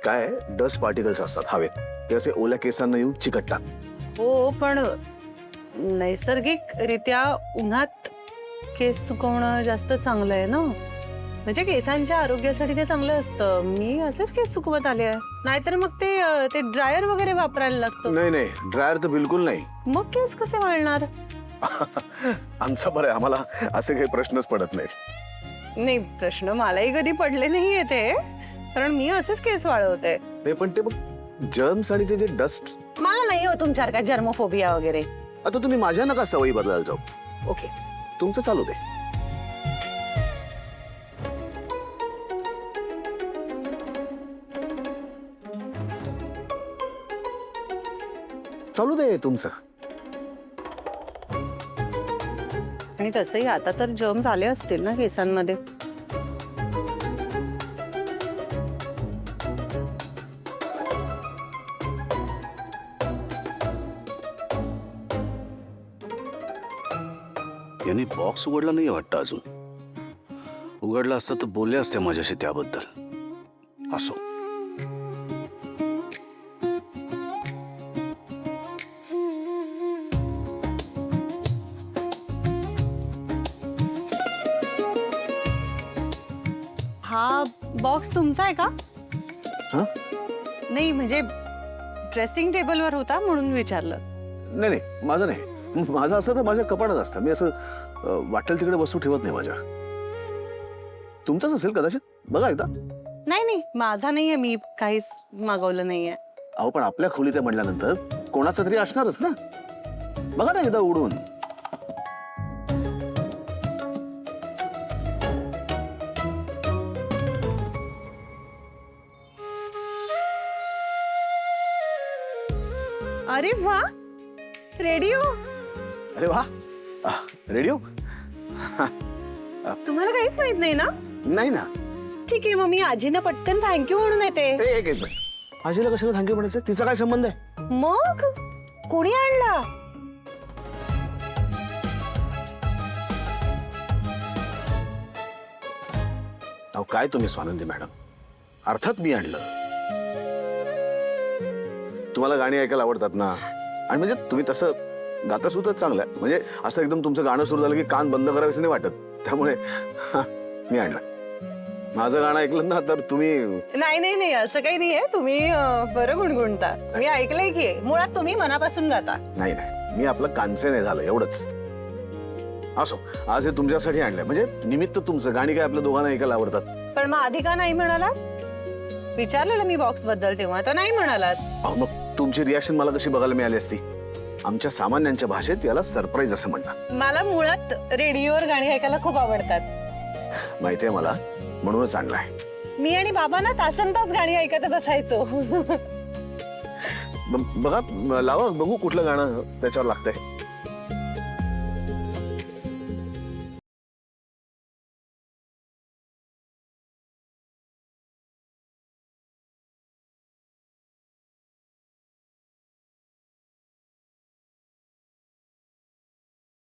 काय dust particles असतात हवेत, ते असे ओल्या केसांना येऊन चिकटतात. हो, पण नैसर्गिकरित्या उन्हात केस सुकवणं जास्त चांगलं आहे ना. म्हणजे केसांच्या आरोग्यासाठी ते चांगलं असतं. मी असेच केस सुकवत आले आहे. नाहीतर मग ते ड्रायर वगैरे वापरायला लागतं. नाही नाही, ड्रायर तर बिलकुल नाही. मग केस कसे वाळणार? आमचा बरं आहे, आम्हाला असे काही प्रश्नच पडत नाहीत. नाही, प्रश्न मलाही कधी पडले नाहीये ते, कारण मी असेच केस वाळवते. नाही पण ते बघ, जर्म्स आणि ते जे डस्ट. मला नाही हो तुमच्यासारखा जर्मोफोबिया वगैरे. आता तुम्ही माझ्या नका सवयी बदलायला जाऊ. ओके, तुमचं चालू दे. चालू दे तुमचं. आणि तसंही आता तर जर्म्स आले असतील ना केसांमध्ये. यांनी बॉक्स उघडला नाही वाटतं अजून. उघडला असता तर बोलले असते माझ्याशी त्याबद्दल. असो. हा बॉक्स तुमचा आहे का? हा? नाही म्हणजे ड्रेसिंग टेबलवर होता म्हणून विचारलं. नाही नाही, माझं नाही. माझं असं तर माझ्या कपाटात असतं. मी असं वाटेल तिकडे वस्तू ठेवत नाही माझ्या. तुमचंच असेल कदाचित, बघा एकदा. नाही नाही, माझा नाहीये, मी काहीच मागवलं नाहीये. अहो पण आपल्या खोलीत आहे म्हटल्यानंतर कोणाचं तरी असणारच ना. बघा ना एकदा उडून. अरे वा, रेडिओ. अरे वा, रेडिओ. तुम्हाला काहीच माहित नाही ना? नाही ना. ठीक आहे, मग मी आजीना पटकन थँक्यू म्हणून येते. एक एक मिनिट. आजीला कशाला थँक्यू म्हणायचं? तिचा काय संबंध आहे? मग कोणी आणला? अहो काय तुम्ही स्वानंदी मॅडम, अर्थात मी आणलं. तुम्हाला गाणी ऐकायला आवडतात ना, आणि म्हणजे तुम्ही तसं गाता सुद्धा चांगलं आहे. म्हणजे असं एकदम तुमचं गाणं सुरू झालं की कान बंद करावेसे नाही वाटत. त्यामुळे मी आणलं. माझं गाणं ऐकलं ना तर तुम्ही. नाही नाही नाही, असं काही नाहीये. तुम्ही बरं गुणगुणता. मी ऐकलंय की मुळात तुम्ही मनापासून गाता. नाही नाही, मी आपलं कांचे नाही झालं एवढंच. असो, आज हे तुमच्यासाठी आणलंय. म्हणजे निमित्त तुमचं. गाणी काय आपल्या दोघांना ऐकायला आवडतात. पण मग आधी का नाही म्हणालात? विचारलेलं मी बॉक्स बद्दल तेव्हा तर नाही म्हणालात. अहो मग तुमची रिॲक्शन मला कशी बघायला मिळाली असती? आमच्या सामान्यांच्या भाषेत याला सरप्राईज असं म्हणतात. मला मुळात रेडिओवर गाणी ऐकायला खूप आवडतात. माहितीये मला, म्हणूनच आणलाय. मी आणि बाबा ना तासन तास गाणी ऐकत बसायचो. बघा, लावा बघू कुठलं गाणं त्याच्यावर लागतंय.